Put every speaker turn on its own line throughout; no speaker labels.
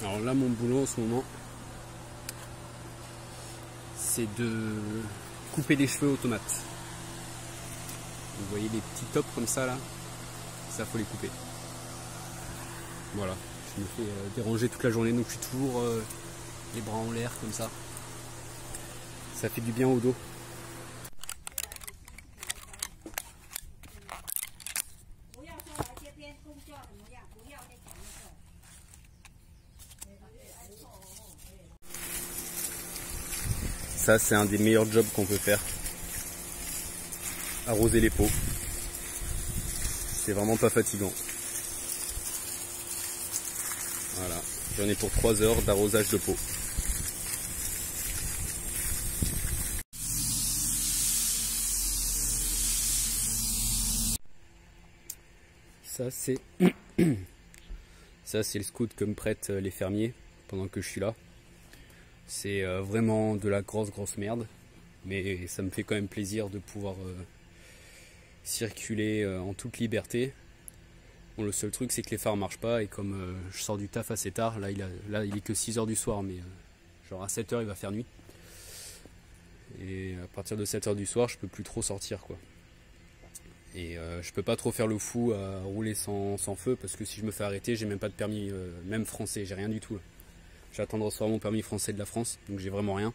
Alors là, mon boulot en ce moment, c'est de couper les cheveux aux tomates. Vous voyez les petits tops comme ça là, ça faut les couper. Voilà, je me fais déranger toute la journée, donc je suis toujours les bras en l'air comme ça. Ça fait du bien au dos. Ça, c'est un des meilleurs jobs qu'on peut faire. Arroser les pots. C'est vraiment pas fatigant. Voilà. J'en ai pour 3 heures d'arrosage de pots. Ça, c'est ça, c'est le scout que me prêtent les fermiers pendant que je suis là. C'est vraiment de la grosse merde, mais ça me fait quand même plaisir de pouvoir circuler en toute liberté. Bon, le seul truc c'est que les phares marchent pas et comme je sors du taf assez tard, là il est que 6 h du soir, mais genre à 7 h il va faire nuit. Et à partir de 7 h du soir je peux plus trop sortir quoi. Et je peux pas trop faire le fou à rouler sans feu parce que si je me fais arrêter j'ai même pas de permis, même français, j'ai rien du tout là. J'attends de recevoir mon permis français de la France, donc j'ai vraiment rien.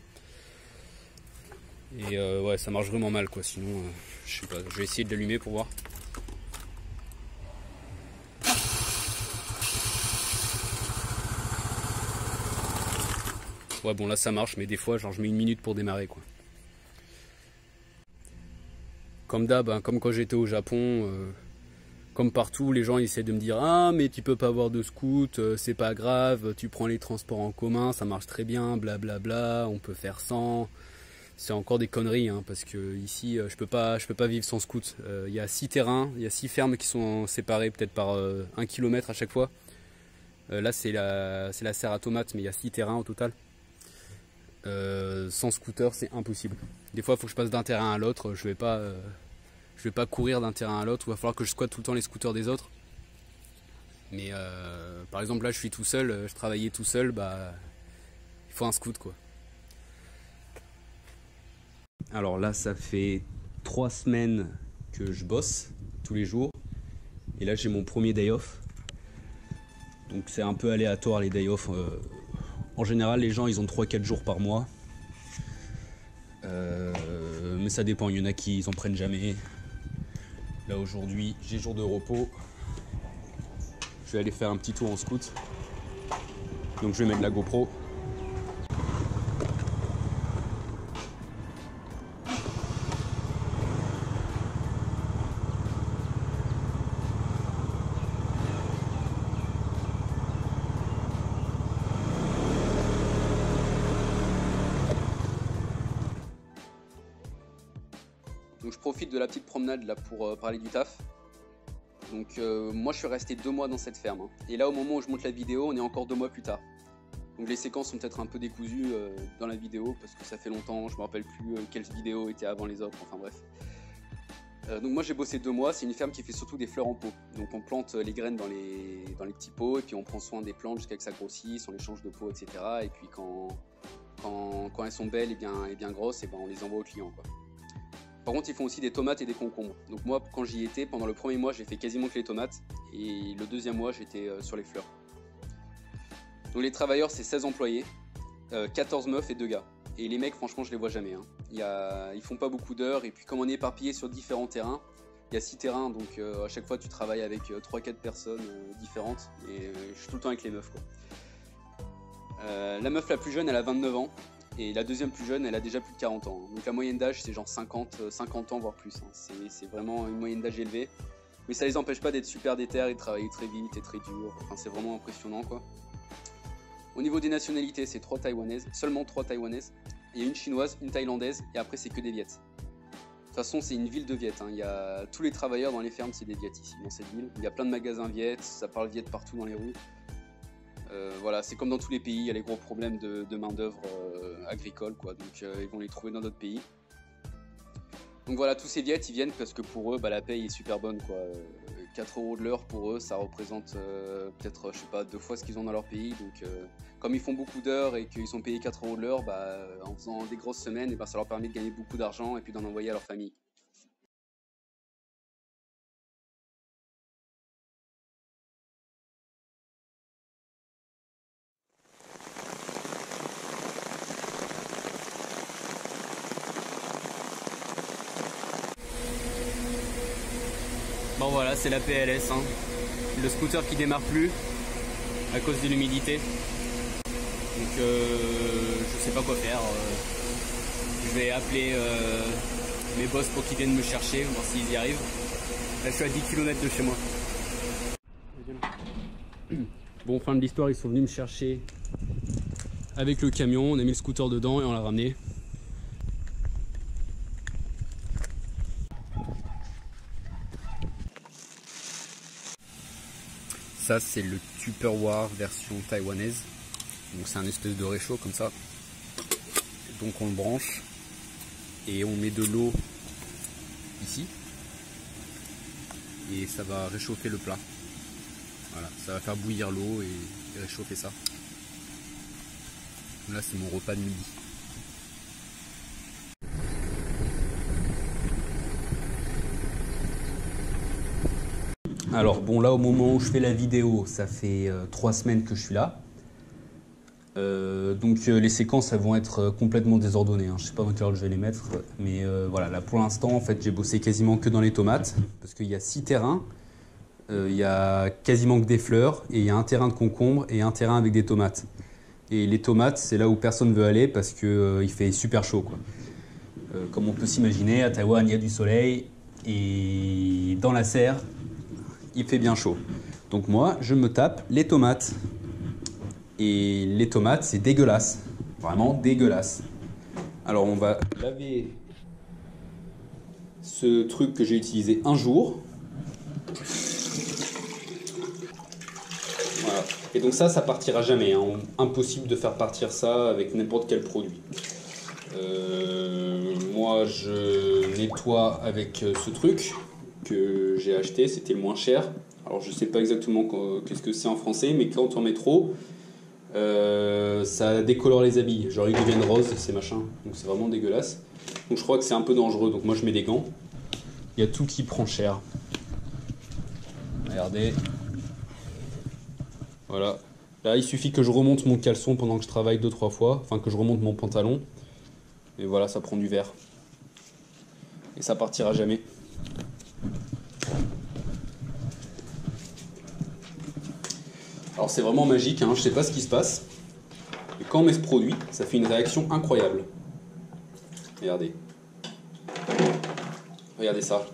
Et ouais, ça marche vraiment mal quoi, sinon je sais pas, je vais essayer de l'allumer pour voir. Ouais bon là ça marche, mais des fois genre je mets 1 minute pour démarrer quoi. Comme d'hab, hein, comme quand j'étais au Japon, comme partout, les gens essaient de me dire « Ah, mais tu peux pas avoir de scout, c'est pas grave, tu prends les transports en commun, ça marche très bien, blablabla, on peut faire sans. » C'est encore des conneries, hein, parce que ici, je peux pas vivre sans scout. Il y a 6 terrains, il y a 6 fermes qui sont séparées peut-être par 1 km à chaque fois. Là, c'est la serre à tomates, mais il y a 6 terrains au total. Sans scooter, c'est impossible. Des fois, il faut que je passe d'un terrain à l'autre, je vais pas courir d'un terrain à l'autre, il va falloir que je squatte tout le temps les scooters des autres. Mais par exemple là je suis tout seul, je travaillais tout seul, bah il faut un scoot quoi. Alors là ça fait 3 semaines que je bosse tous les jours. Et là j'ai mon premier day off. Donc c'est un peu aléatoire les day off. En général les gens ils ont 3-4 jours par mois. Mais ça dépend, il y en a qui ils en prennent jamais. Là aujourd'hui j'ai jour de repos. Je vais aller faire un petit tour en scout. Donc je vais mettre la GoPro. Donc je profite de la petite promenade là pour parler du taf. Donc moi je suis resté 2 mois dans cette ferme. Hein. Et là au moment où je monte la vidéo, on est encore 2 mois plus tard. Donc les séquences sont peut-être un peu décousues dans la vidéo parce que ça fait longtemps, je me rappelle plus quelles vidéos étaient avant les autres, enfin bref. Donc moi j'ai bossé 2 mois, c'est une ferme qui fait surtout des fleurs en pot. Donc on plante les graines dans les petits pots et puis on prend soin des plantes jusqu'à ce que ça grossisse, on les change de pot, etc. Et puis quand elles sont belles et bien grosses, et ben on les envoie aux clients quoi. Par contre, ils font aussi des tomates et des concombres. Donc moi, quand j'y étais, pendant le premier mois, j'ai fait quasiment que les tomates. Et le deuxième mois, j'étais sur les fleurs. Donc les travailleurs, c'est 16 employés, 14 meufs et 2 gars. Et les mecs, franchement, je les vois jamais. Hein. Ils font pas beaucoup d'heures. Et puis comme on est éparpillé sur différents terrains, il y a 6 terrains. Donc à chaque fois, tu travailles avec 3-4 personnes différentes. Et je suis tout le temps avec les meufs, quoi. La meuf la plus jeune, elle a 29 ans. Et la deuxième plus jeune, elle a déjà plus de 40 ans. Donc la moyenne d'âge, c'est genre 50 ans, voire plus. C'est vraiment une moyenne d'âge élevée. Mais ça les empêche pas d'être super déter et de travailler très vite et très dur. Enfin, c'est vraiment impressionnant, quoi. Au niveau des nationalités, c'est 3 taïwanaises, seulement 3 taïwanaises. Il y a une chinoise, une thaïlandaise, et après c'est que des viettes. De toute façon, c'est une ville de viettes. Hein. Il y a tous les travailleurs dans les fermes, c'est des viettes ici, dans cette ville. Il y a plein de magasins viettes, ça parle viette partout dans les rues. Voilà, c'est comme dans tous les pays, il y a les gros problèmes de main d'œuvre agricole, quoi. Donc ils vont les trouver dans d'autres pays. Donc voilà, tous ces viettes, ils viennent parce que pour eux, bah, la paye est super bonne, quoi. 4 € de l'heure pour eux, ça représente peut-être, je sais pas, 2 fois ce qu'ils ont dans leur pays. Donc, comme ils font beaucoup d'heures et qu'ils sont payés 4 € de l'heure, bah, en faisant des grosses semaines, et bah, ça leur permet de gagner beaucoup d'argent et puis d'en envoyer à leur famille. Bon voilà, c'est la PLS, hein. Le scooter qui démarre plus à cause de l'humidité. Donc je sais pas quoi faire. Je vais appeler mes boss pour qu'ils viennent me chercher, voir s'ils y arrivent. Là je suis à 10 km de chez moi. Bon, fin de l'histoire, ils sont venus me chercher avec le camion, on a mis le scooter dedans et on l'a ramené. Ça c'est le Tupperware version taïwanaise. Donc c'est un espèce de réchaud comme ça. Donc on le branche et on met de l'eau ici. Et ça va réchauffer le plat. Voilà, ça va faire bouillir l'eau et réchauffer ça. Là c'est mon repas de midi. Alors bon, là au moment où je fais la vidéo, ça fait 3 semaines que je suis là. Donc les séquences elles vont être complètement désordonnées, hein. Je sais pas dans quelle heure je vais les mettre, mais voilà, là pour l'instant en fait j'ai bossé quasiment que dans les tomates, parce qu'il y a 6 terrains, il y a quasiment que des fleurs, et il y a un terrain de concombre et un terrain avec des tomates. Et les tomates c'est là où personne ne veut aller parce que il fait super chaud, quoi. Comme on peut s'imaginer, à Taïwan il y a du soleil, et dans la serre il fait bien chaud. Donc moi je me tape les tomates. Et les tomates, c'est dégueulasse. Vraiment dégueulasse. Alors on va laver ce truc que j'ai utilisé un jour. Voilà. Et donc ça partira jamais, hein. Impossible de faire partir ça avec n'importe quel produit. Moi je nettoie avec ce truc que j'ai acheté, c'était le moins cher. Alors je sais pas exactement qu'est-ce que c'est en français, mais quand on met trop, ça décolore les habits, genre ils deviennent roses ces machins, donc c'est vraiment dégueulasse. Donc je crois que c'est un peu dangereux, donc moi je mets des gants. Il y a tout qui prend cher. Regardez. Voilà. Là il suffit que je remonte mon caleçon pendant que je travaille 2-3 fois, enfin que je remonte mon pantalon. Et voilà, ça prend du verre. Et ça partira jamais. Alors c'est vraiment magique, hein, je sais pas ce qui se passe. Et quand on met ce produit, ça fait une réaction incroyable. Regardez. Regardez ça.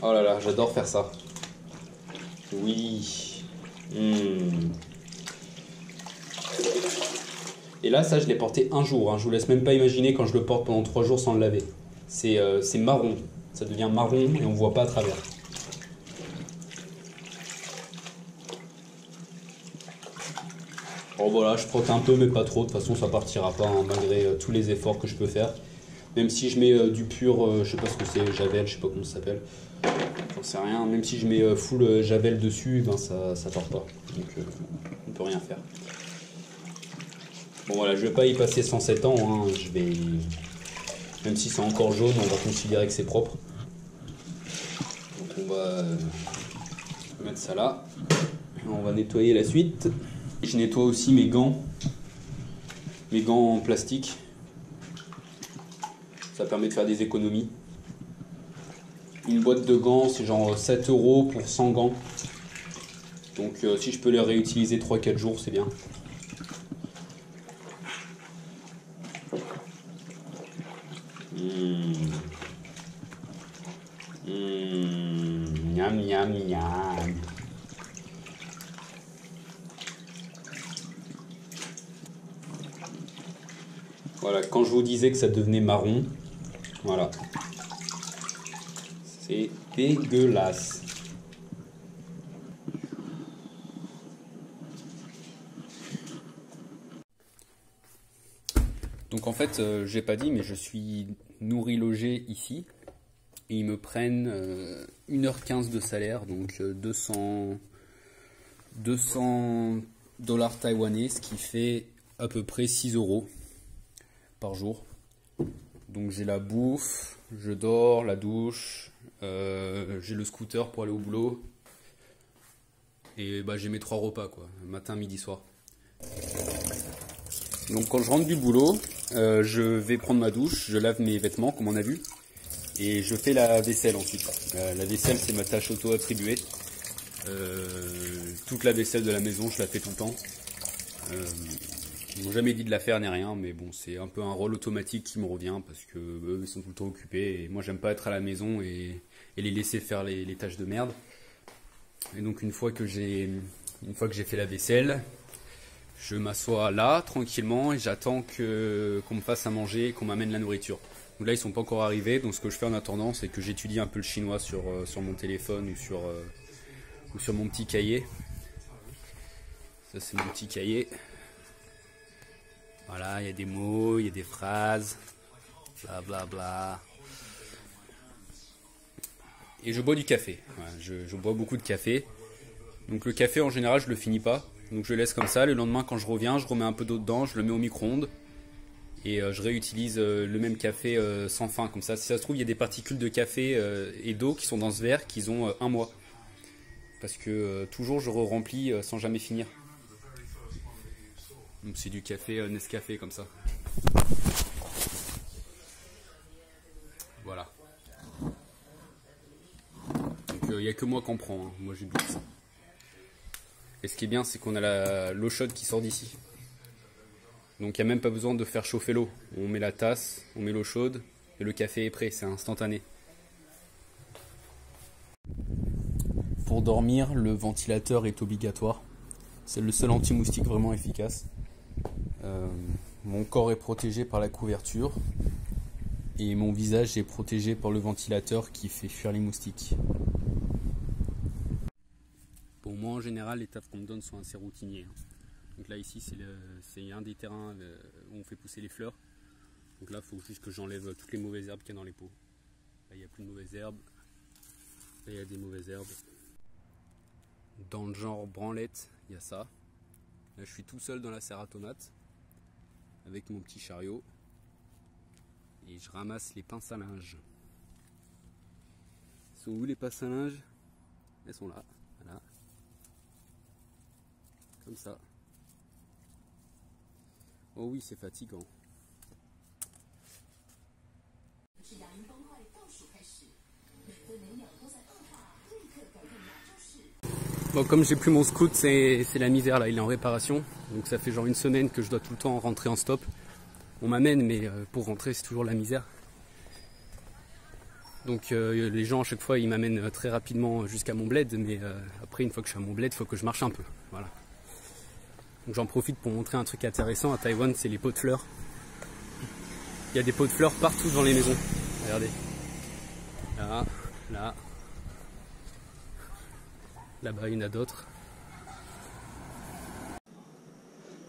Oh là là, j'adore faire ça. Oui. Et là, ça je l'ai porté un jour, hein. Je vous laisse même pas imaginer quand je le porte pendant 3 jours sans le laver. C'est marron. Ça devient marron et on voit pas à travers. Bon voilà, je frotte un peu mais pas trop, de toute façon ça partira pas, hein, malgré tous les efforts que je peux faire. Même si je mets du pur, je sais pas ce que c'est, Javel, je sais pas comment ça s'appelle. J'en sais rien, même si je mets full Javel dessus, ben ça part pas. Donc on peut rien faire. Bon voilà, je vais pas y passer 107 ans, hein, je vais... Même si c'est encore jaune, on va considérer que c'est propre. Donc on va mettre ça là. On va nettoyer la suite. Je nettoie aussi mes gants en plastique. Ça permet de faire des économies. Une boîte de gants, c'est genre 7 € pour 100 gants. Donc si je peux les réutiliser 3-4 jours, c'est bien. Miam, miam, miam. Voilà, quand je vous disais que ça devenait marron, voilà. C'est dégueulasse. Donc en fait, j'ai pas dit, mais je suis nourri logé ici. et ils me prennent 1h15 de salaire, donc 200 dollars taïwanais, ce qui fait à peu près 6 € par jour. Donc j'ai la bouffe, je dors, la douche, j'ai le scooter pour aller au boulot. Et bah, j'ai mes 3 repas, quoi, matin, midi, soir. Donc quand je rentre du boulot, je vais prendre ma douche, je lave mes vêtements comme on a vu. Et je fais la vaisselle ensuite. La vaisselle, c'est ma tâche auto-attribuée. Toute la vaisselle de la maison, je la fais tout le temps. Ils m'ont jamais dit de la faire ni rien, mais bon, c'est un peu un rôle automatique qui me revient parce que eux, ils sont tout le temps occupés. Et moi, j'aime pas être à la maison et les laisser faire les tâches de merde. Et donc une fois que j'ai fait la vaisselle, je m'assois là tranquillement et j'attends qu'on me fasse à manger, qu'on m'amène la nourriture. Donc là ils sont pas encore arrivés, donc ce que je fais en attendant c'est que j'étudie un peu le chinois sur mon téléphone ou sur mon petit cahier. Ça c'est mon petit cahier. Voilà, il y a des mots, il y a des phrases, bla bla bla. Et je bois du café, voilà, je bois beaucoup de café. Donc le café en général je le finis pas. Donc je le laisse comme ça, le lendemain quand je reviens je remets un peu d'eau dedans, je le mets au micro-ondes. Et je réutilise le même café sans fin comme ça. Si ça se trouve il y a des particules de café et d'eau qui sont dans ce verre qui ont 1 mois. Parce que toujours je re-remplis sans jamais finir. Donc c'est du café Nescafé comme ça. Voilà. Il n'y a que moi qui en prends, hein. Moi j'ai bu ça. Et ce qui est bien, c'est qu'on a l'eau chaude qui sort d'ici. Donc il n'y a même pas besoin de faire chauffer l'eau. On met la tasse, on met l'eau chaude et le café est prêt, c'est instantané. Pour dormir, le ventilateur est obligatoire. C'est le seul anti-moustique vraiment efficace. Mon corps est protégé par la couverture et mon visage est protégé par le ventilateur qui fait fuir les moustiques. Bon, moi en général les tafs qu'on me donne sont assez routiniers. Donc là ici c'est un des terrains où on fait pousser les fleurs. Donc là il faut juste que j'enlève toutes les mauvaises herbes qu'il y a dans les pots. Là il n'y a plus de mauvaises herbes. Là il y a des mauvaises herbes. Dans le genre branlette, il y a ça. Là je suis tout seul dans la serre à tomates avec mon petit chariot. Et je ramasse les pinces à linge. Elles sont où les pinces à linge? Elles sont là. Voilà. Comme ça. Oh oui, c'est fatigant. Bon, comme j'ai plus mon scout, c'est la misère là, il est en réparation. Donc ça fait genre 1 semaine que je dois tout le temps rentrer en stop. On m'amène, mais pour rentrer c'est toujours la misère. Donc les gens à chaque fois ils m'amènent très rapidement jusqu'à mon bled, mais après une fois que je suis à mon bled, il faut que je marche un peu. Voilà. Donc j'en profite pour montrer un truc intéressant à Taïwan, c'est les pots de fleurs. Il y a des pots de fleurs partout dans les maisons. Regardez. Là, là. Là-bas, il y en a d'autres.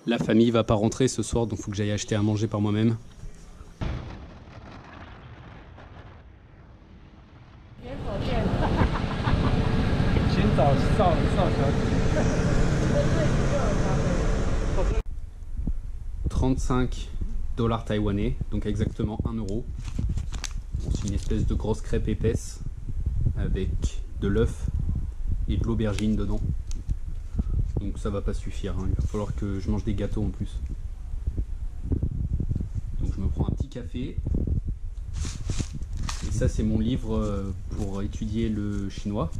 La famille va pas rentrer ce soir, donc il faut que j'aille acheter à manger par moi-même. $35 taïwanais, donc exactement 1 €. C'est une espèce de grosse crêpe épaisse avec de l'œuf et de l'aubergine dedans. Donc ça va pas suffire, hein. Il va falloir que je mange des gâteaux en plus. Donc je me prends un petit café. Et ça c'est mon livre pour étudier le chinois.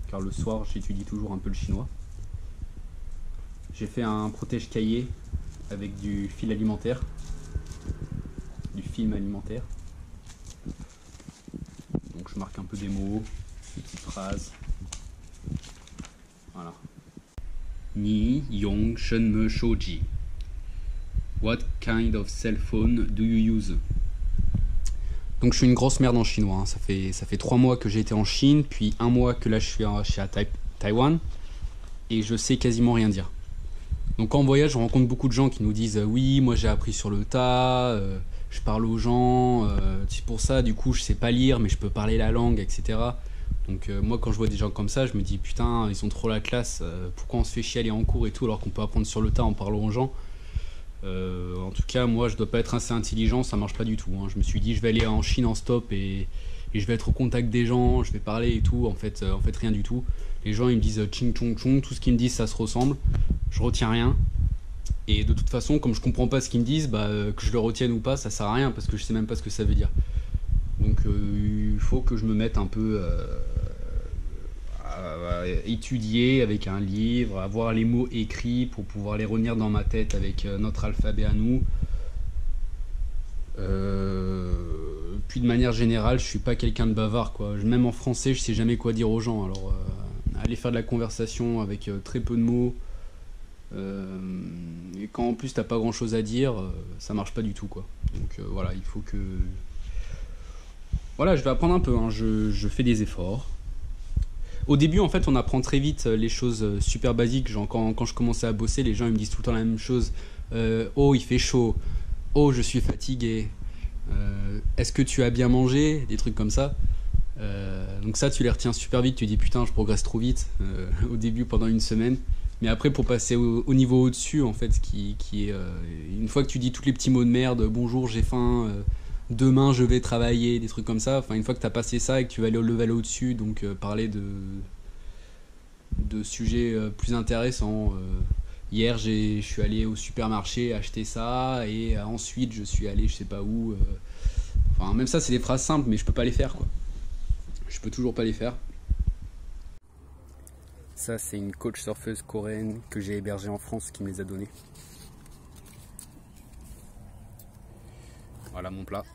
Car le soir j'étudie toujours un peu le chinois. J'ai fait un protège-cahier avec du fil alimentaire. Du film alimentaire. Donc je marque un peu des mots, des petites phrases. Voilà. Ni Yong Shenme Shouji. What kind of cell phone do you use? Donc je suis une grosse merde en chinois. Hein. Ça fait 3 mois que j'ai été en Chine, puis 1 mois que là je suis à Taïwan, et je sais quasiment rien dire. Donc en voyage, on rencontre beaucoup de gens qui nous disent oui, moi j'ai appris sur le tas, je
je parle aux gens, c'est pour ça, du coup, je sais pas lire, mais je peux parler la langue, etc. Donc moi, quand je vois des gens comme ça, je me dis, putain, ils ont trop la classe, pourquoi on se fait chier à aller en cours et tout, alors qu'on peut apprendre sur le tas en parlant aux gens. En tout cas, moi, je dois pas être assez intelligent, ça marche pas du tout, hein. Je me suis dit, je vais aller en Chine en stop et je vais être au contact des gens, je vais parler et tout. En fait, rien du tout. Les gens, ils me disent ching chong chong, tout ce qu'ils me disent, ça se ressemble. Je retiens rien. Et de toute façon, comme je comprends pas ce qu'ils me disent, que je le retienne ou pas, ça sert à rien parce que je sais même pas ce que ça veut dire. Donc, il faut que je me mette un peu à étudier avec un livre, à voir les mots écrits pour pouvoir les retenir dans ma tête avec notre alphabet à nous. Puis de manière générale, je suis pas quelqu'un de bavard, quoi. Même en français, je sais jamais quoi dire aux gens. Alors, aller faire de la conversation avec très peu de mots, et quand en plus t'as pas grand chose à dire, ça marche pas du tout, quoi. Donc voilà, il faut que. Voilà, je vais apprendre un peu, hein. Je fais des efforts. Au début, en fait, on apprend très vite les choses super basiques. Genre, quand je commençais à bosser, les gens ils me disent tout le temps la même chose. Oh, il fait chaud. Oh, je suis fatigué. Est-ce que tu as bien mangé? Des trucs comme ça. Donc ça, tu les retiens super vite. Tu dis putain, je progresse trop vite au début pendant une semaine. Mais après, pour passer au niveau au-dessus, en fait, qui est une fois que tu dis tous les petits mots de merde, bonjour, j'ai faim, demain je vais travailler, des trucs comme ça. Enfin, une fois que tu as passé ça et que tu vas aller au level au-dessus, donc parler de sujets plus intéressants. Hier, je suis allé au supermarché acheter ça et ensuite je suis allé je sais pas où. Enfin, même ça, c'est des phrases simples, mais je peux pas les faire, quoi. Je peux toujours pas les faire. Ça, c'est une coach surfeuse coréenne que j'ai hébergée en France qui me les a données. Voilà mon plat.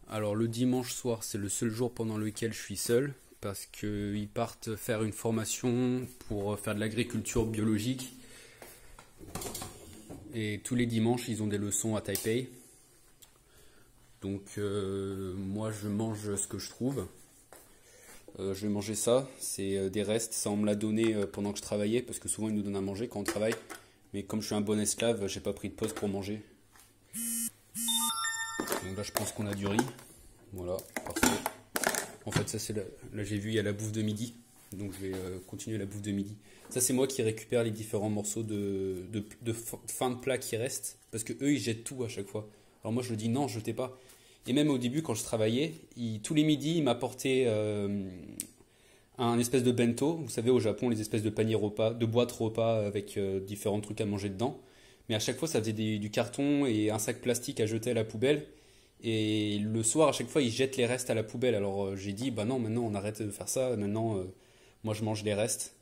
Alors le dimanche soir, c'est le seul jour pendant lequel je suis seul parce qu'ils partent faire une formation pour faire de l'agriculture biologique. Et tous les dimanches, ils ont des leçons à Taipei. Donc moi, je mange ce que je trouve. Je vais manger ça, c'est des restes, ça on me l'a donné pendant que je travaillais, parce que souvent ils nous donnent à manger quand on travaille. Mais comme je suis un bon esclave, j'ai pas pris de pause pour manger. Donc là je pense qu'on a du riz. Voilà, parfait. En fait ça c'est là j'ai vu il y a la bouffe de midi. Donc je vais continuer la bouffe de midi. Ça c'est moi qui récupère les différents morceaux de fin de plat qui restent. Parce que eux ils jettent tout à chaque fois. Alors moi je leur dis non, jetez pas. Et même au début quand je travaillais, tous les midis ils m'apportaient un espèce de bento. Vous savez au Japon les espèces de paniers repas, de boîtes repas avec différents trucs à manger dedans. Mais à chaque fois ça faisait du carton et un sac plastique à jeter à la poubelle. Et le soir, à chaque fois, ils jettent les restes à la poubelle. Alors j'ai dit, bah non, maintenant on arrête de faire ça. Maintenant, moi je mange les restes.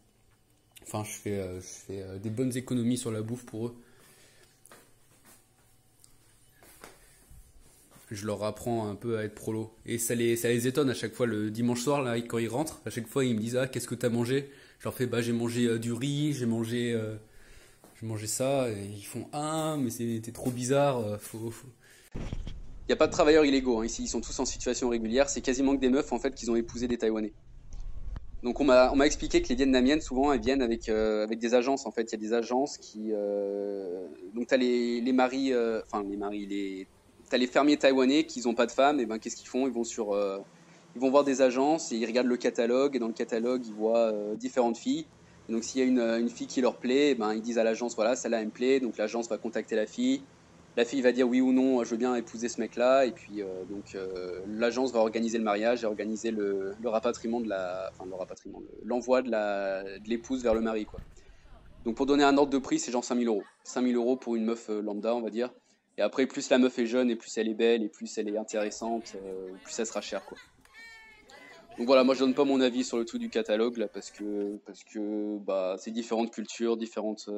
Enfin, je fais des bonnes économies sur la bouffe pour eux. Je leur apprends un peu à être prolo. Et ça les étonne à chaque fois. Le dimanche soir, là, quand ils rentrent, à chaque fois, ils me disent, ah, qu'est-ce que t'as mangé? Je leur fais, bah j'ai mangé du riz, j'ai mangé ça. Et ils font, ah, mais c'était trop bizarre.
Il n'y a pas de travailleurs illégaux, hein, ici, ils sont tous en situation régulière. C'est quasiment que des meufs en fait qui ont épousé des Taïwanais. Donc on m'a expliqué que les Vietnamiennes souvent elles viennent avec des agences en fait. Il y a des agences qui donc t'as les maris, enfin les maris, t'as les fermiers taïwanais qui n'ont pas de femmes. Et ben qu'est-ce qu'ils font? Ils vont voir des agences et ils regardent le catalogue et dans le catalogue ils voient différentes filles. Et donc s'il y a une fille qui leur plaît, eh ben ils disent à l'agence voilà celle-là elle me plaît. Donc l'agence va contacter la fille. La fille va dire oui ou non, je veux bien épouser ce mec-là, et puis l'agence va organiser le mariage et organiser le rapatriement enfin le rapatriement, l'envoi de l'épouse vers le mari, quoi. Donc pour donner un ordre de prix, c'est genre 5 000 euros. 5 000 euros pour une meuf lambda, on va dire. Et après, plus la meuf est jeune, et plus elle est belle, et plus elle est intéressante, plus elle sera chère, quoi. Donc voilà, moi je donne pas mon avis sur le tout du catalogue là parce que bah c'est différentes cultures, différentes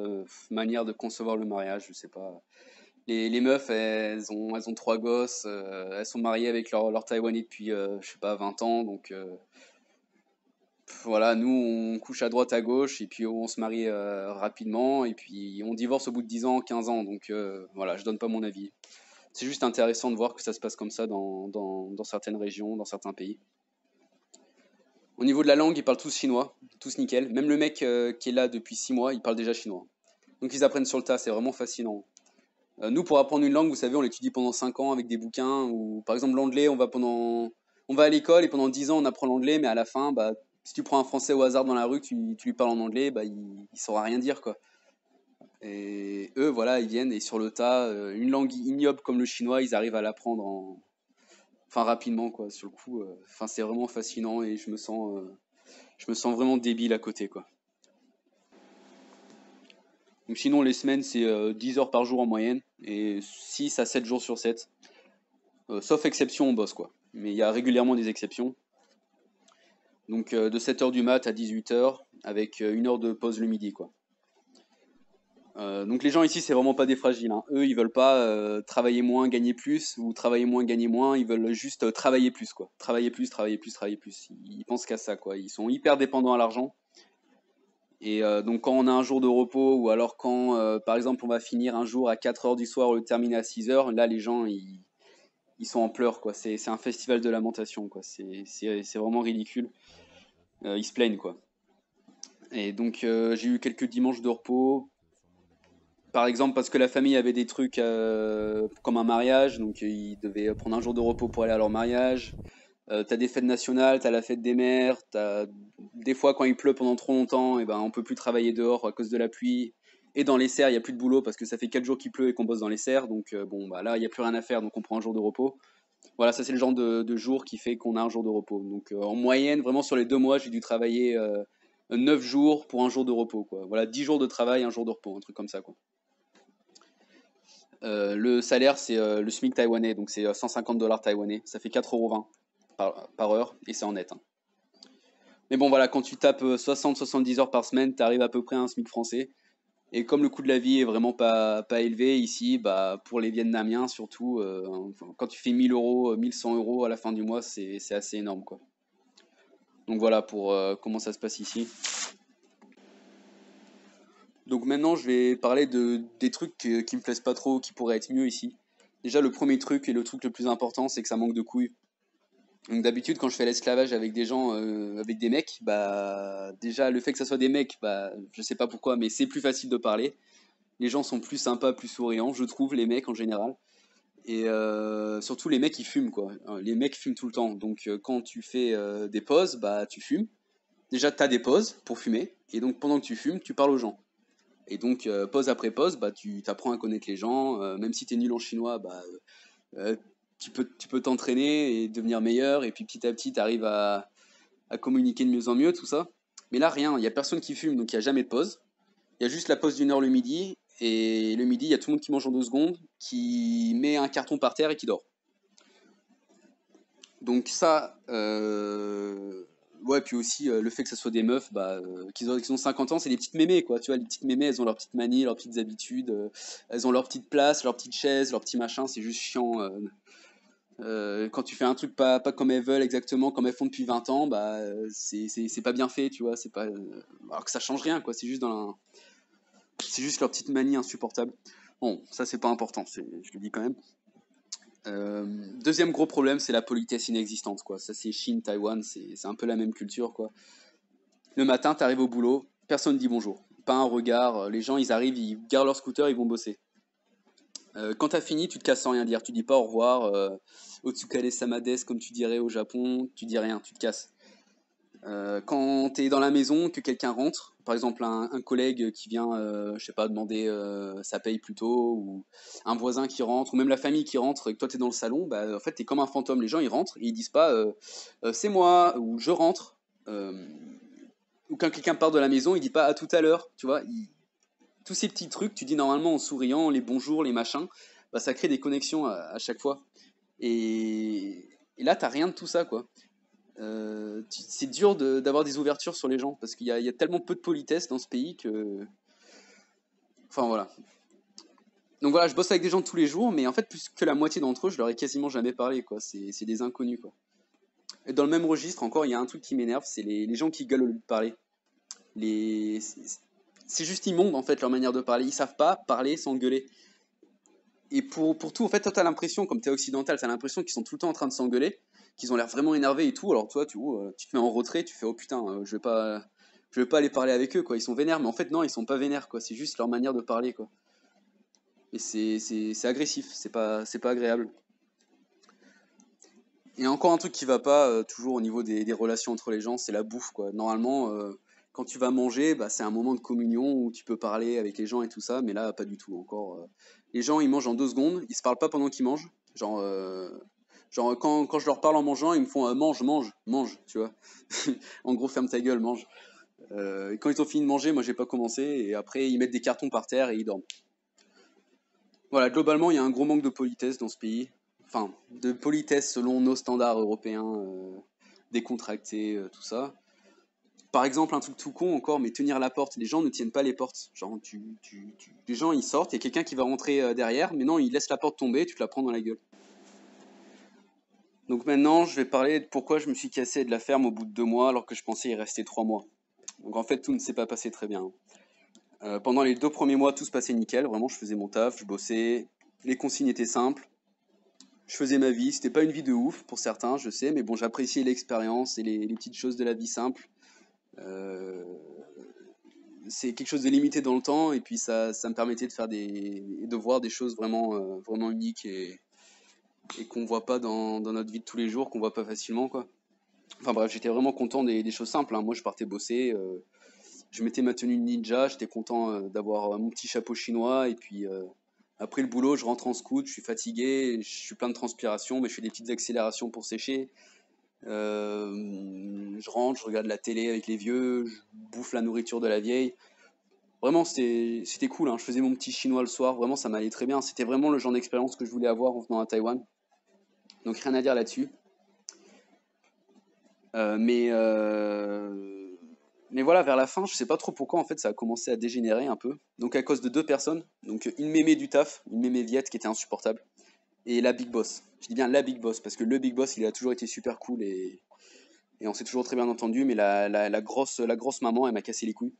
manières de concevoir le mariage, je sais pas. Les meufs, elles ont trois gosses, elles sont mariées avec leur Taïwanais depuis, je sais pas, 20 ans. Donc voilà, nous, on couche à droite, à gauche, et puis on se marie rapidement, et puis on divorce au bout de 10 ans, 15 ans. Donc voilà, je donne pas mon avis. C'est juste intéressant de voir que ça se passe comme ça dans certaines régions, dans certains pays. Au niveau de la langue, ils parlent tous chinois, tous nickel. Même le mec qui est là depuis 6 mois, il parle déjà chinois. Donc ils apprennent sur le tas, c'est vraiment fascinant. Nous, pour apprendre une langue, vous savez, on l'étudie pendant 5 ans avec des bouquins, ou par exemple l'anglais, on va à l'école et pendant 10 ans on apprend l'anglais, mais à la fin, bah, si tu prends un Français au hasard dans la rue, tu lui parles en anglais, bah, il saura rien dire, quoi. Et eux, voilà, ils viennent et sur le tas, une langue ignoble comme le chinois, ils arrivent à l'apprendre enfin rapidement, quoi. Sur le coup, enfin c'est vraiment fascinant et je me sens vraiment débile à côté, quoi. Donc sinon, les semaines, c'est 10 heures par jour en moyenne et 6 à 7 jours sur 7. Sauf exception, on bosse, quoi. Mais il y a régulièrement des exceptions. Donc de 7 heures du mat à 18 heures avec 1 heure de pause le midi, quoi. Donc les gens ici, c'est vraiment pas des fragiles, hein. Eux, ils veulent pas travailler moins, gagner plus, ou travailler moins, gagner moins. Ils veulent juste travailler plus, quoi. Travailler plus, travailler plus, travailler plus. Ils pensent qu'à ça, quoi. Ils sont hyper dépendants à l'argent. Et donc quand on a un jour de repos, ou alors quand, par exemple, on va finir un jour à 4 heures du soir ou le terminer à 6 heures, là, les gens, ils sont en pleurs, quoi. C'est un festival de lamentation, quoi. C'est vraiment ridicule. Ils se plaignent, quoi. Et donc j'ai eu quelques dimanches de repos. Par exemple, parce que la famille avait des trucs comme un mariage, donc ils devaient prendre un jour de repos pour aller à leur mariage. T'as des fêtes nationales, t'as la fête des mères, t'as des fois quand il pleut pendant trop longtemps, et ben on peut plus travailler dehors à cause de la pluie. Et dans les serres, il y a plus de boulot parce que ça fait 4 jours qu'il pleut et qu'on bosse dans les serres, donc bon bah là il y a plus rien à faire, donc on prend un jour de repos. Voilà, ça c'est le genre de jour qui fait qu'on a un jour de repos. Donc en moyenne, vraiment sur les 2 mois, j'ai dû travailler 9 jours pour un jour de repos, quoi. Voilà, 10 jours de travail, un jour de repos, un truc comme ça, quoi. Le salaire, c'est le SMIC taïwanais, donc c'est 150 dollars taïwanais. Ça fait 4,20 € par heure, et c'est en net, hein. Mais bon, voilà, quand tu tapes 60-70 heures par semaine, tu arrives à peu près à un SMIC français. Et comme le coût de la vie est vraiment pas élevé ici, bah, pour les Vietnamiens surtout, enfin, quand tu fais 1000 euros, 1100 € à la fin du mois, c'est assez énorme, quoi. Donc voilà pour comment ça se passe ici. Donc maintenant, je vais parler des trucs qui me plaisent pas trop, qui pourraient être mieux ici. Déjà, le premier truc et le truc le plus important, c'est que ça manque de couilles. Donc d'habitude, quand je fais l'esclavage avec des gens, avec des mecs, bah déjà le fait que ça soit des mecs, bah je sais pas pourquoi, mais c'est plus facile de parler. Les gens sont plus sympas, plus souriants, je trouve, les mecs en général. Et surtout les mecs ils fument, quoi. Les mecs fument tout le temps. Donc quand tu fais des pauses, bah tu fumes. Déjà t'as des pauses pour fumer, et donc pendant que tu fumes, tu parles aux gens. Et donc pause après pause, bah tu t'apprends à connaître les gens. Même si t'es nul en chinois, bah euh, tu peux t'entraîner et devenir meilleur, et puis petit à petit, tu arrives à communiquer de mieux en mieux, tout ça. Mais là, rien, il n'y a personne qui fume, donc il n'y a jamais de pause. Il y a juste la pause d'1 heure le midi, et le midi, il y a tout le monde qui mange en 2 secondes, qui met un carton par terre et qui dort. Donc ça, ouais, puis aussi le fait que ça soit des meufs, bah, qu'ils ont 50 ans, c'est des petites mémées, quoi. Tu vois, les petites mémées, elles ont leurs petites manies, leurs petites habitudes, elles ont leur petite place, leur petite chaise, leur petit machin, c'est juste chiant. Quand tu fais un truc pas comme elles veulent exactement, comme elles font depuis 20 ans, bah c'est pas bien fait, tu vois. C'est pas, alors que ça change rien, quoi. C'est juste leur petite manie insupportable. Bon, ça c'est pas important, je le dis quand même. Deuxième gros problème, c'est la politesse inexistante, quoi. Ça c'est Chine, Taïwan, c'est un peu la même culture, quoi. Le matin, t'arrives au boulot, personne dit bonjour. Pas un regard, les gens ils arrivent, ils garent leur scooter, ils vont bosser. Quand t'as fini, tu te casses sans rien dire. Tu dis pas au revoir. Otsukare samades, comme tu dirais au Japon, tu dis rien, tu te casses. Quand t'es dans la maison, que quelqu'un rentre, par exemple un collègue qui vient, je sais pas, demander sa paye plutôt, ou un voisin qui rentre, ou même la famille qui rentre, et que toi t'es dans le salon, bah en fait t'es comme un fantôme. Les gens ils rentrent et ils disent pas c'est moi ou je rentre. Ou quand quelqu'un part de la maison, il dit pas à tout à l'heure. Tu vois, tous ces petits trucs, tu dis normalement en souriant, les bonjours, les machins, bah, ça crée des connexions à chaque fois. Et là, t'as rien de tout ça, quoi. C'est dur d'avoir des ouvertures sur les gens, parce qu'il y a tellement peu de politesse dans ce pays que... Enfin, voilà. Donc voilà, je bosse avec des gens tous les jours, mais en fait, plus que la moitié d'entre eux, je leur ai quasiment jamais parlé, quoi. C'est des inconnus, quoi. Et dans le même registre, encore, il y a un truc qui m'énerve, c'est les gens qui gueulent au lieu de parler. Les... C'est juste immonde, en fait, leur manière de parler. Ils savent pas parler sans gueuler. Et pour tout, en fait, toi, t'as l'impression, comme t'es occidental, t'as l'impression qu'ils sont tout le temps en train de s'engueuler, qu'ils ont l'air vraiment énervés et tout. Alors toi, tu te mets en retrait, tu fais oh putain, je vais pas aller parler avec eux, quoi. Ils sont vénères, mais en fait non, ils sont pas vénères, quoi. C'est juste leur manière de parler, quoi. Et c'est agressif, c'est pas agréable. Et encore un truc qui va pas, toujours au niveau des relations entre les gens, c'est la bouffe, quoi. Normalement, quand tu vas manger, bah, c'est un moment de communion où tu peux parler avec les gens et tout ça, mais là, pas du tout. Encore, les gens, ils mangent en 2 secondes, ils se parlent pas pendant qu'ils mangent. Genre quand je leur parle en mangeant, ils me font mange, mange, mange, tu vois. En gros, ferme ta gueule, mange. Et quand ils ont fini de manger, moi j'ai pas commencé, et après ils mettent des cartons par terre et ils dorment. Voilà, globalement, il y a un gros manque de politesse dans ce pays. Enfin, de politesse selon nos standards européens, décontractés, tout ça. Par exemple, un truc tout con encore, mais tenir la porte. Les gens ne tiennent pas les portes. Genre, les gens ils sortent, il y a quelqu'un qui va rentrer derrière, mais non, il laisse la porte tomber, tu te la prends dans la gueule. Donc maintenant, je vais parler de pourquoi je me suis cassé de la ferme au bout de 2 mois, alors que je pensais y rester 3 mois. Donc en fait, tout ne s'est pas passé très bien. Pendant les 2 premiers mois, tout se passait nickel. Vraiment, je faisais mon taf, je bossais. Les consignes étaient simples. Je faisais ma vie. C'était pas une vie de ouf pour certains, je sais, mais bon, j'appréciais l'expérience et les petites choses de la vie simple. Euh, c'est quelque chose de limité dans le temps, et puis ça me permettait de faire de voir des choses vraiment, vraiment uniques et qu'on voit pas dans notre vie de tous les jours, qu'on voit pas facilement, quoi. Enfin bref, j'étais vraiment content des choses simples, hein. Moi, je partais bosser, je mettais ma tenue de ninja, j'étais content d'avoir mon petit chapeau chinois, et puis après le boulot, je rentre en scout, je suis fatigué, je suis plein de transpiration, mais je fais des petites accélérations pour sécher. Je rentre, je regarde la télé avec les vieux, je bouffe la nourriture de la vieille. Vraiment, c'était cool, hein. Je faisais mon petit chinois le soir, vraiment, ça m'allait très bien. C'était vraiment le genre d'expérience que je voulais avoir en venant à Taïwan. Donc rien à dire là-dessus. Euh, mais, euh, mais voilà, vers la fin, je sais pas trop pourquoi, en fait, ça a commencé à dégénérer un peu. Donc à cause de 2 personnes. Donc une mémé du taf, une mémé Viette qui était insupportable. Et la Big Boss. Je dis bien la Big Boss, parce que le Big Boss, il a toujours été super cool et on s'est toujours très bien entendu, mais la grosse maman, elle m'a cassé les couilles.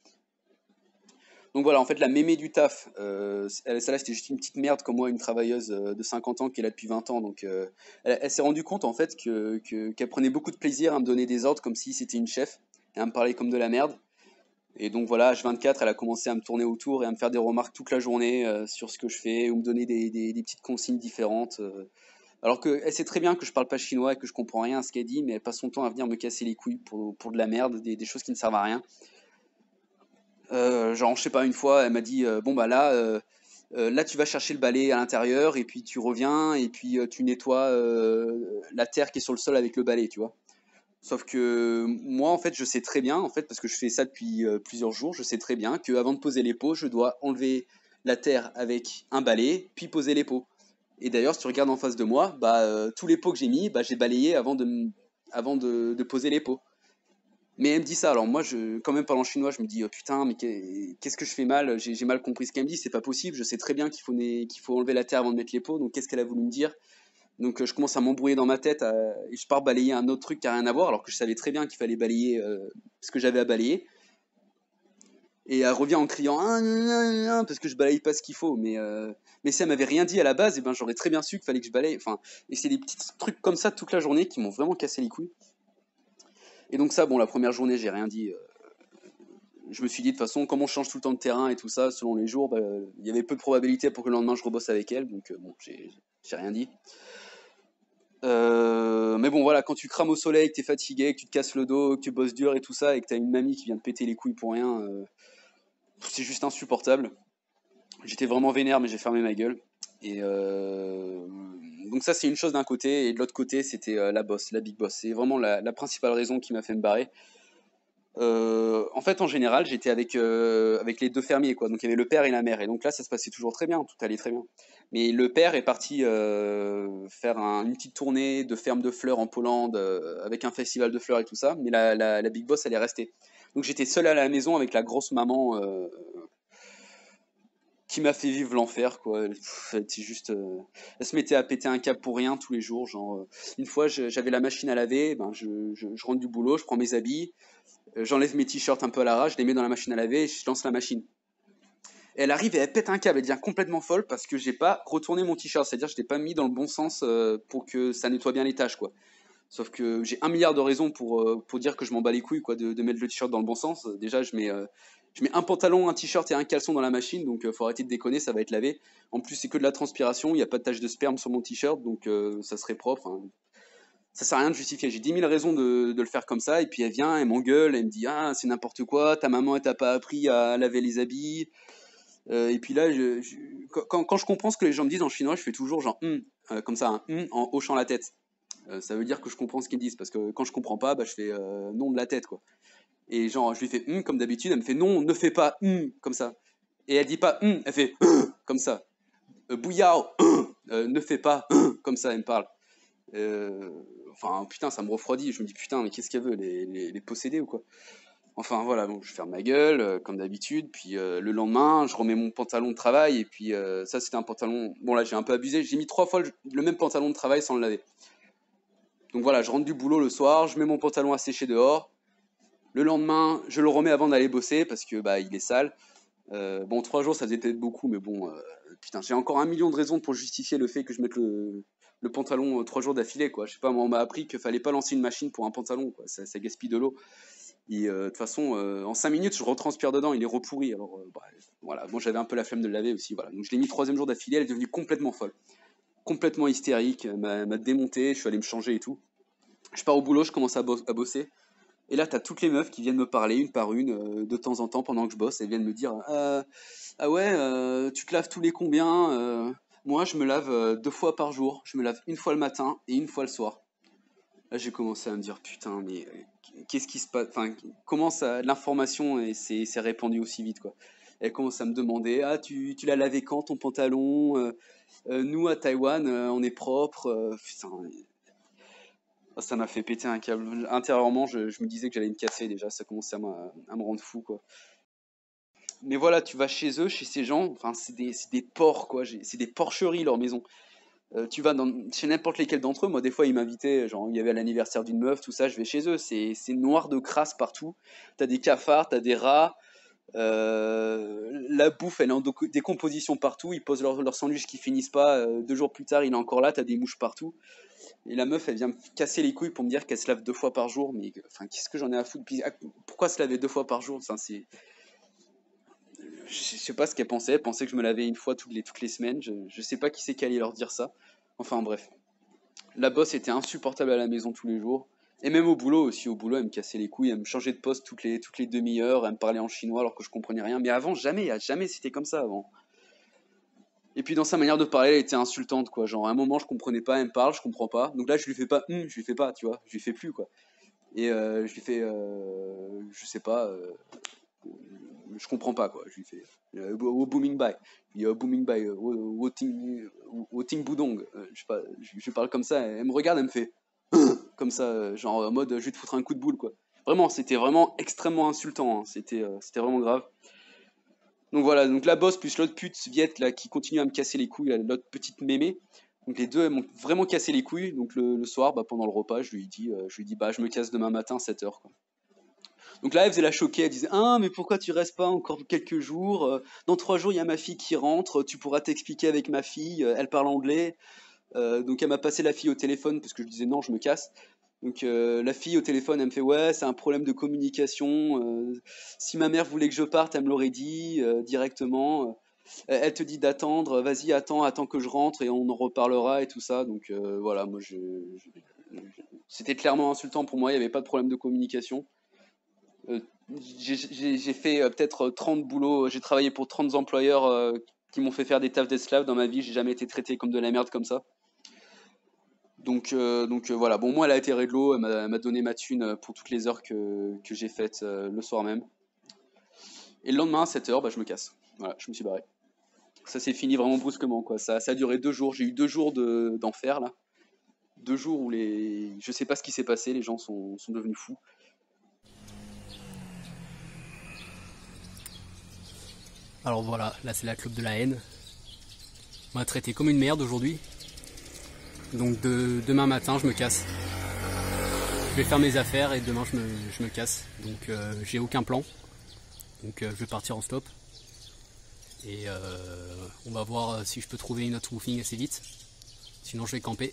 Donc voilà, en fait, la mémé du taf, celle-là, c'était juste une petite merde comme moi, une travailleuse de 50 ans qui est là depuis 20 ans. Donc elle s'est rendue compte, en fait, qu'elle prenait beaucoup de plaisir à me donner des ordres comme si c'était une chef et à me parler comme de la merde. Et donc voilà, H24, elle a commencé à me tourner autour et à me faire des remarques toute la journée sur ce que je fais, ou me donner des petites consignes différentes. Alors qu'elle sait très bien que je parle pas chinois et que je comprends rien à ce qu'elle dit, mais elle passe son temps à venir me casser les couilles pour de la merde, des choses qui ne servent à rien. Genre, je sais pas, une fois, elle m'a dit bon, bah là, tu vas chercher le balai à l'intérieur, et puis tu reviens, et puis tu nettoies la terre qui est sur le sol avec le balai, tu vois. Sauf que moi, en fait, je sais très bien, en fait, parce que je fais ça depuis plusieurs jours, je sais très bien qu'avant de poser les pots, je dois enlever la terre avec un balai, puis poser les pots. Et d'ailleurs, si tu regardes en face de moi, bah, tous les pots que j'ai mis, bah, j'ai balayé avant de poser les pots. Mais elle me dit ça, alors moi, quand même parlant chinois, je me dis, oh, putain, mais qu'est-ce que je fais mal? J'ai mal compris ce qu'elle me dit, c'est pas possible, je sais très bien qu'il faut enlever la terre avant de mettre les pots, donc qu'est-ce qu'elle a voulu me dire? Donc je commence à m'embrouiller dans ma tête, et je pars balayer un autre truc qui a rien à voir, alors que je savais très bien qu'il fallait balayer ce que j'avais à balayer. Et elle revient en criant ah, parce que je balaye pas ce qu'il faut. Mais si elle m'avait rien dit à la base, et ben j'aurais très bien su qu'il fallait que je balaye. Enfin, et c'est des petits trucs comme ça toute la journée qui m'ont vraiment cassé les couilles. Et donc ça, bon, la première journée, j'ai rien dit. Je me suis dit de toute façon, comme on change tout le temps de terrain et tout ça, selon les jours, bah, il y avait peu de probabilité pour que le lendemain je rebosse avec elle. Donc bon, j'ai rien dit. Mais bon, voilà, quand tu crames au soleil, que t'es fatigué, que tu te casses le dos, que tu bosses dur et tout ça, et que t'as une mamie qui vient te péter les couilles pour rien, c'est juste insupportable. J'étais vraiment vénère, mais j'ai fermé ma gueule. Et donc ça, c'est une chose d'un côté, et de l'autre côté, c'était la boss, la big boss. C'est vraiment la principale raison qui m'a fait me barrer. En fait, en général, j'étais avec les 2 fermiers, quoi. Donc il y avait le père et la mère, et donc là, ça se passait toujours très bien, tout allait très bien. Mais le père est parti faire une petite tournée de ferme de fleurs en Pologne, avec un festival de fleurs et tout ça. Mais la big boss, elle est restée. Donc j'étais seul à la maison avec la grosse maman qui m'a fait vivre l'enfer, quoi. C'est juste, elle se mettait à péter un câble pour rien tous les jours. Genre, une fois, j'avais la machine à laver, ben je rentre du boulot, je prends mes habits, j'enlève mes t-shirts un peu à l'arrache, je les mets dans la machine à laver et je lance la machine. Et elle arrive et elle pète un câble, elle devient complètement folle parce que j'ai pas retourné mon t-shirt, c'est-à-dire que je l'ai pas mis dans le bon sens pour que ça nettoie bien les tâches, quoi. Sauf que j'ai 1 milliard de raisons pour dire que je m'en bats les couilles, quoi, de mettre le t-shirt dans le bon sens. Déjà, Je mets un pantalon, un t-shirt et un caleçon dans la machine, donc faut arrêter de déconner, ça va être lavé. En plus, c'est que de la transpiration, il n'y a pas de tache de sperme sur mon t-shirt, donc ça serait propre. Hein. Ça sert à rien de justifier. J'ai 10 000 raisons de le faire comme ça, et puis elle vient, elle m'engueule, elle me dit ah c'est n'importe quoi, ta maman elle t'a pas appris à laver les habits. Et puis là, quand je comprends ce que les gens me disent en chinois, je fais toujours genre comme ça, un en hochant la tête. Ça veut dire que je comprends ce qu'ils disent, parce que quand je comprends pas, bah, je fais non de la tête quoi. Et genre je lui fais comme d'habitude, elle me fait non, ne fais pas comme ça. Et elle dit pas elle fait comme ça. Bouillao, ne fais pas comme ça, elle me parle. Enfin putain, ça me refroidit. Je me dis putain, mais qu'est-ce qu'elle veut, les posséder ou quoi? Enfin voilà, donc je ferme ma gueule comme d'habitude. Puis le lendemain, je remets mon pantalon de travail. Et puis ça, c'était un pantalon. Bon là, j'ai un peu abusé. J'ai mis 3 fois le même pantalon de travail sans le laver. Donc voilà, je rentre du boulot le soir, je mets mon pantalon à sécher dehors. Le lendemain, je le remets avant d'aller bosser parce que bah il est sale. Bon, 3 jours, ça faisait peut-être beaucoup, mais bon, putain, j'ai encore 1 million de raisons pour justifier le fait que je mette le pantalon 3 jours d'affilée, quoi. Je sais pas, moi, on m'a appris qu'il fallait pas lancer une machine pour un pantalon, quoi. Ça gaspille de l'eau. Et de toute façon, en 5 minutes, je retranspire dedans, il est repourri. Alors, voilà, bon, j'avais un peu la flemme de le laver aussi, voilà. Donc, je l'ai mis 3e jour d'affilée, elle est devenue complètement folle. Complètement hystérique, elle m'a démonté, je suis allé me changer et tout. Je pars au boulot, je commence à bosser. Et là, t'as toutes les meufs qui viennent me parler une par une, de temps en temps, pendant que je bosse. Elles viennent me dire ah ouais, tu te laves tous les combien Moi, je me lave 2 fois par jour. Je me lave une fois le matin et une fois le soir. Là, j'ai commencé à me dire putain, mais qu'est-ce qui se passe? Enfin, comment ça, l'information s'est répandue aussi vite, quoi. Elle commence à me demander ah, tu l'as lavé quand ton pantalon Nous, à Taïwan, on est propre. Putain. Ça m'a fait péter un câble. Intérieurement, je me disais que j'allais me casser déjà. Ça commençait à me rendre fou, quoi. Mais voilà, tu vas chez eux, chez ces gens, enfin, c'est des porcs, quoi. C'est des porcheries, leur maison. Tu vas chez n'importe lesquels d'entre eux. Moi, des fois, ils m'invitaient, genre, il y avait l'anniversaire d'une meuf, tout ça, je vais chez eux. C'est noir de crasse partout. T'as des cafards, t'as des rats. La bouffe, elle est en décomposition partout. Ils posent leur sandwich qui finissent pas. 2 jours plus tard, il est encore là. T'as des mouches partout. Et la meuf, elle vient me casser les couilles pour me dire qu'elle se lave 2 fois par jour. Mais enfin, qu'est-ce que j'en ai à foutre? Pourquoi se laver 2 fois par jour? Enfin, je sais pas ce qu'elle pensait. Elle pensait que je me lavais une fois toutes les semaines. Je sais pas qui c'est qui allait leur dire ça. Enfin bref. La boss était insupportable à la maison tous les jours. Et même au boulot aussi. Au boulot, elle me cassait les couilles. Elle me changeait de poste toutes les demi-heures. Elle me parlait en chinois alors que je comprenais rien. Mais avant, jamais c'était comme ça avant. Et puis dans sa manière de parler, elle était insultante, quoi. Genre à un moment, je comprenais pas, elle me parle, je comprends pas. Donc là, je lui fais pas, je lui fais pas, tu vois, je lui fais plus, quoi. Et je lui fais, je sais pas, je comprends pas, quoi. Je lui fais, booming by, booming by, woting budong. Je sais pas, je parle comme ça, elle me regarde, elle me fait, comme ça, genre en mode, je vais te foutre un coup de boule, quoi. Vraiment, c'était vraiment extrêmement insultant, hein. C'était vraiment grave. Donc voilà, donc la boss plus l'autre pute Viette là qui continue à me casser les couilles, l'autre petite mémé. Donc les deux elles m'ont vraiment cassé les couilles. Donc le soir, bah, pendant le repas, je lui dis bah je me casse demain matin 7h, quoi. Donc là elle faisait la choquée, elle disait ah mais pourquoi tu restes pas encore quelques jours? Dans 3 jours il y a ma fille qui rentre, tu pourras t'expliquer avec ma fille, elle parle anglais. Donc elle m'a passé la fille au téléphone parce que je disais non je me casse. Donc la fille au téléphone, elle me fait ouais, c'est un problème de communication. Si ma mère voulait que je parte, elle me l'aurait dit directement. Elle te dit d'attendre, vas-y, attends que je rentre et on en reparlera et tout ça. Donc voilà, moi c'était clairement insultant pour moi. Il n'y avait pas de problème de communication. J'ai fait peut-être 30 boulots. J'ai travaillé pour 30 employeurs qui m'ont fait faire des tafs d'esclaves dans ma vie. J'ai jamais été traité comme de la merde comme ça. Donc voilà, bon, moi elle a été réglo, elle m'a donné ma thune pour toutes les heures que j'ai faites le soir même. Et le lendemain à 7h, bah, je me casse. Voilà, je me suis barré. Ça s'est fini vraiment brusquement, quoi. Ça a duré 2 jours, j'ai eu 2 jours d'enfer là. 2 jours où je sais pas ce qui s'est passé, les gens sont devenus fous.
Alors voilà, là c'est la club de la haine. On m'a traité comme une merde aujourd'hui. Donc demain matin, je me casse. Je vais faire mes affaires et demain je me casse. Donc j'ai aucun plan. Donc je vais partir en stop. Et on va voir si je peux trouver une autre roofing assez vite. Sinon je vais camper.